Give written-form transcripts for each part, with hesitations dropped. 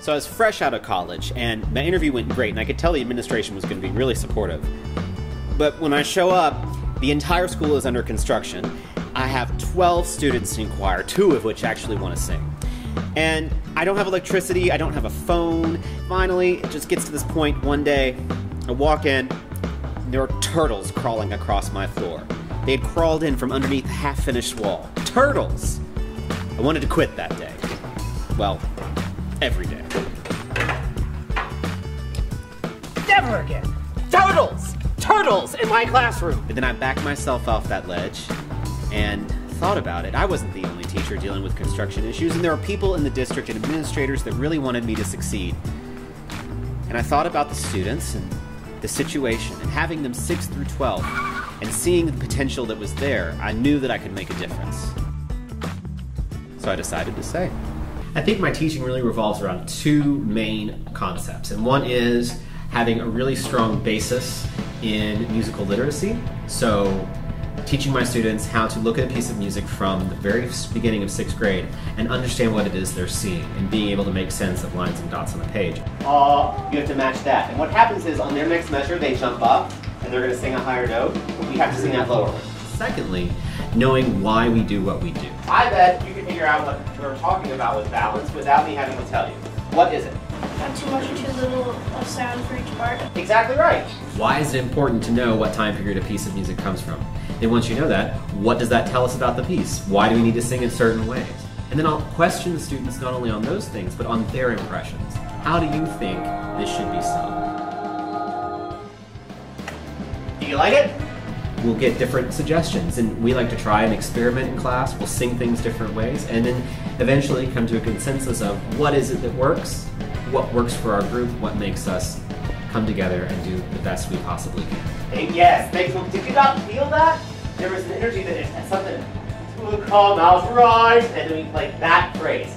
So I was fresh out of college, and my interview went great, and I could tell the administration was going to be really supportive. But when I show up, the entire school is under construction. I have 12 students in choir, 2 of which actually want to sing. And I don't have electricity, I don't have a phone. Finally, it just gets to this point one day, I walk in, and there are turtles crawling across my floor. They had crawled in from underneath the half-finished wall. Turtles! I wanted to quit that day. Well, every day. Never again! Turtles! Turtles in my classroom! And then I backed myself off that ledge and thought about it. I wasn't the only teacher dealing with construction issues, and there were people in the district and administrators that really wanted me to succeed. And I thought about the students and the situation, and having them 6 through 12, and seeing the potential that was there, I knew that I could make a difference. So I decided to stay. I think my teaching really revolves around 2 main concepts, and one is having a really strong basis in musical literacy. So teaching my students how to look at a piece of music from the very beginning of 6th grade and understand what it is they're seeing and being able to make sense of lines and dots on a page. You have to match that. And what happens is on their next measure, they jump up and they're going to sing a higher note. We have to sing that lower. Secondly, knowing why we do what we do. I bet you can figure out what we're talking about with balance without me having to tell you. What is it? Not too much or too little of sound for each part. Exactly right. Why is it important to know what time period a piece of music comes from? Then once you know that, what does that tell us about the piece? Why do we need to sing in certain ways? And then I'll question the students not only on those things, but on their impressions. How do you think this should be sung? Do you like it? We'll get different suggestions, and we like to try and experiment in class. We'll sing things different ways, and then eventually come to a consensus of what is it that works, what works for our group, what makes us come together and do the best we possibly can. And yes, thanks. Did you not feel that? There was an energy that is something to come out right, and then we played that phrase.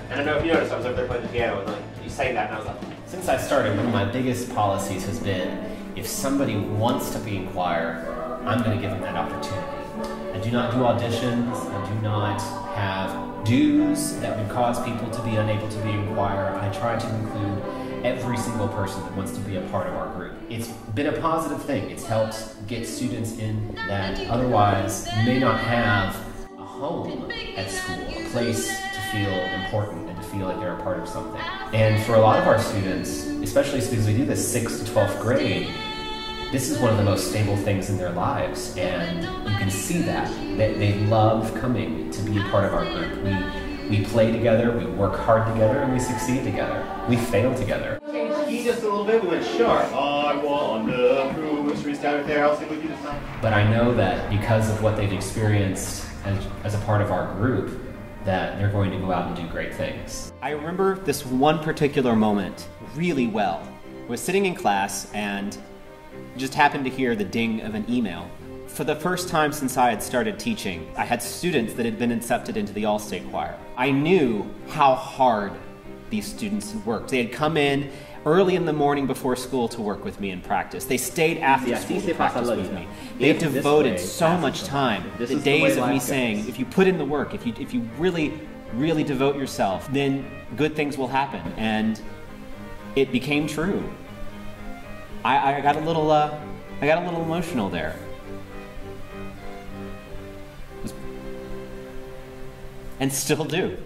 And I don't know if you noticed, I was over there playing the piano, and like you sang that, and I was like, since I started, one of my biggest policies has been, if somebody wants to be in choir, I'm going to give them that opportunity. I do not do auditions. I do not have dues that would cause people to be unable to be in choir. I try to include every single person that wants to be a part of our group. It's been a positive thing. It's helped get students in that otherwise may not have a home at school, a place to feel important and to feel like they're a part of something. And for a lot of our students, especially because we do this 6th to 12th grade, this is one of the most stable things in their lives, and you can see that. They love coming to be a part of our group. We play together, we work hard together, and we succeed together. We fail together. Key just a little bit, we went sharp. I wander through the streets down there, I'll sing with you this time. But I know that because of what they've experienced as a part of our group, that they're going to go out and do great things. I remember this one particular moment really well. I was sitting in class and just happened to hear the ding of an email. For the first time since I had started teaching, I had students that had been accepted into the All-State Choir. I knew how hard these students had worked. They had come in early in the morning before school to work with me in practice. They stayed after school to practice with me. They devoted so much time. The days of me saying, if you put in the work, if you really, really devote yourself, then good things will happen. And it became true. I got a little emotional there. And still do.